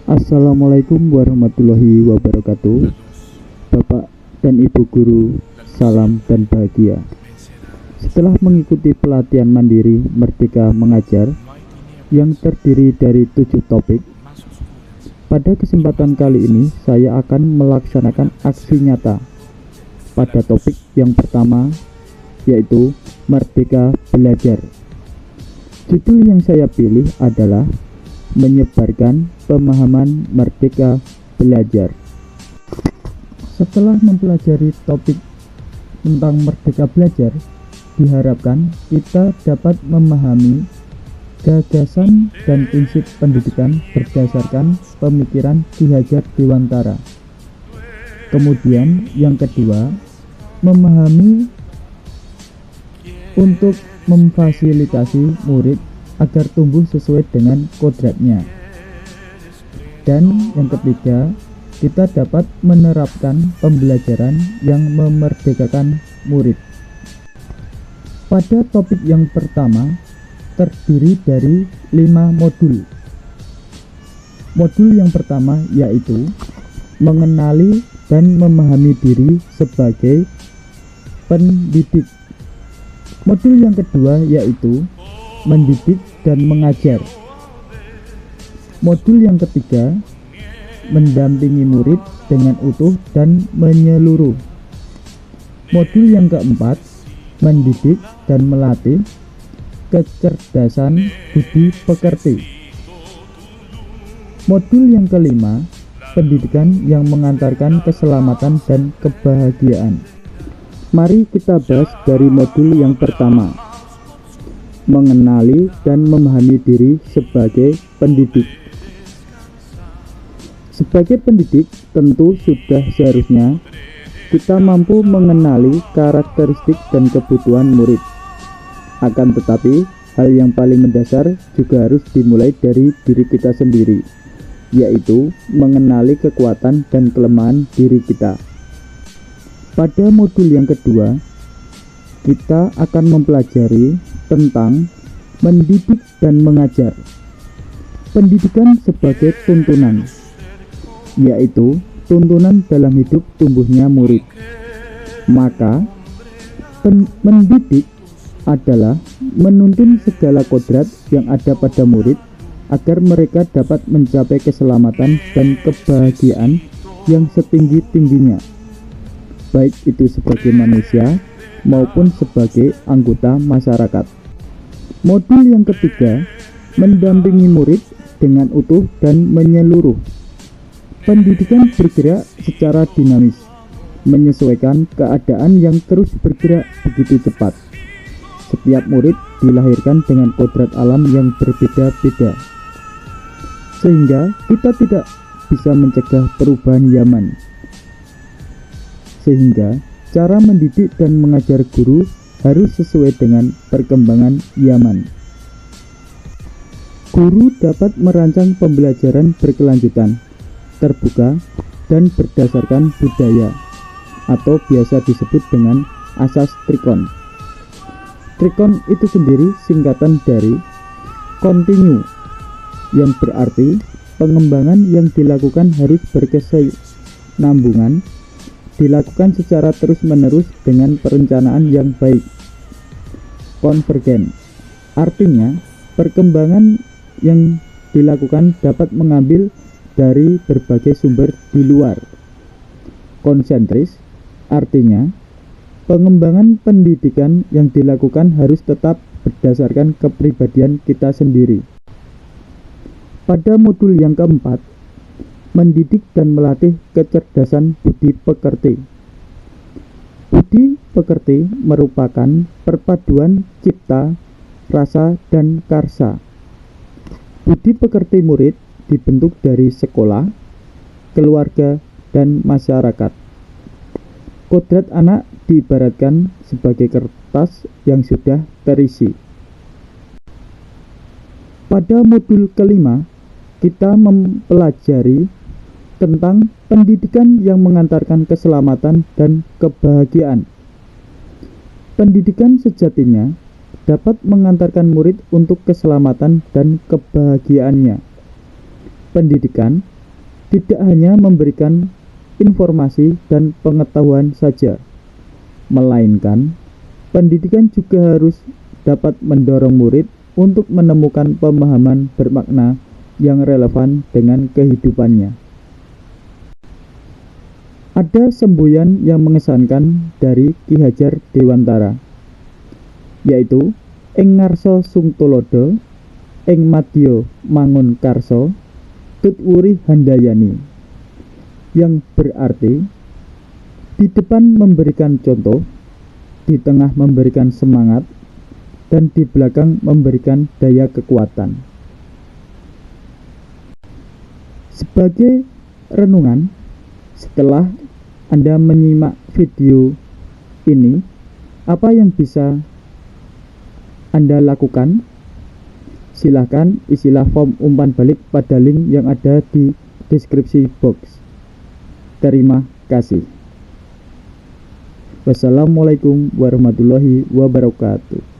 Assalamualaikum warahmatullahi wabarakatuh. Bapak dan Ibu guru, salam dan bahagia. Setelah mengikuti pelatihan mandiri Merdeka Mengajar yang terdiri dari 7 topik, pada kesempatan kali ini saya akan melaksanakan aksi nyata pada topik yang pertama, yaitu Merdeka Belajar. Judul yang saya pilih adalah menyebarkan pemahaman merdeka belajar. Setelah mempelajari topik tentang merdeka belajar, diharapkan kita dapat memahami gagasan dan prinsip pendidikan berdasarkan pemikiran Ki Hajar Dewantara. Kemudian yang kedua, memahami untuk memfasilitasi murid agar tumbuh sesuai dengan kodratnya. Dan yang ketiga, kita dapat menerapkan pembelajaran yang memerdekakan murid. Pada topik yang pertama, terdiri dari 5 modul. Modul yang pertama yaitu mengenali dan memahami diri sebagai pendidik. Modul yang kedua yaitu mendidik dan mengajar. Modul yang ketiga, mendampingi murid dengan utuh dan menyeluruh. Modul yang keempat, mendidik dan melatih kecerdasan budi pekerti. Modul yang kelima, pendidikan yang mengantarkan keselamatan dan kebahagiaan. Mari kita bahas dari modul yang pertama, mengenali dan memahami diri sebagai pendidik. Sebagai pendidik, tentu sudah seharusnya kita mampu mengenali karakteristik dan kebutuhan murid. Akan tetapi, hal yang paling mendasar juga harus dimulai dari diri kita sendiri, yaitu mengenali kekuatan dan kelemahan diri kita. Pada modul yang kedua, kita akan mempelajari tentang mendidik dan mengajar. Pendidikan sebagai tuntunan, yaitu tuntunan dalam hidup tumbuhnya murid. Maka, mendidik adalah menuntun segala kodrat yang ada pada murid agar mereka dapat mencapai keselamatan dan kebahagiaan yang setinggi-tingginya, baik itu sebagai manusia maupun sebagai anggota masyarakat. Modul yang ketiga, mendampingi murid dengan utuh dan menyeluruh. Pendidikan bergerak secara dinamis, menyesuaikan keadaan yang terus bergerak begitu cepat. Setiap murid dilahirkan dengan kodrat alam yang berbeda-beda, sehingga kita tidak bisa mencegah perubahan zaman. Sehingga cara mendidik dan mengajar guru harus sesuai dengan perkembangan zaman. Guru dapat merancang pembelajaran berkelanjutan, terbuka, dan berdasarkan budaya, atau biasa disebut dengan asas Trikon. Trikon itu sendiri singkatan dari continue, yang berarti pengembangan yang dilakukan harus berkesinambungan, dilakukan secara terus-menerus dengan perencanaan yang baik. Konvergen, artinya perkembangan yang dilakukan dapat mengambil dari berbagai sumber di luar. Konsentris, artinya pengembangan pendidikan yang dilakukan harus tetap berdasarkan kepribadian kita sendiri. Pada modul yang keempat, mendidik dan melatih kecerdasan budi pekerti. Budi pekerti merupakan perpaduan cipta, rasa, dan karsa. Budi pekerti murid dibentuk dari sekolah, keluarga, dan masyarakat. Kodrat anak diibaratkan sebagai kertas yang sudah terisi. Pada modul kelima, kita mempelajari tentang pendidikan yang mengantarkan keselamatan dan kebahagiaan. Pendidikan sejatinya dapat mengantarkan murid untuk keselamatan dan kebahagiaannya. Pendidikan tidak hanya memberikan informasi dan pengetahuan saja, melainkan pendidikan juga harus dapat mendorong murid untuk menemukan pemahaman bermakna yang relevan dengan kehidupannya. Ada semboyan yang mengesankan dari Ki Hajar Dewantara, yaitu ing ngarsa sung tulodo, ing madya mangun karso, tutwuri handayani, yang berarti di depan memberikan contoh, di tengah memberikan semangat, dan di belakang memberikan daya kekuatan. Sebagai renungan, setelah Anda menyimak video ini, apa yang bisa Anda lakukan? Silahkan isilah form umpan balik pada link yang ada di deskripsi box. Terima kasih. Wassalamualaikum warahmatullahi wabarakatuh.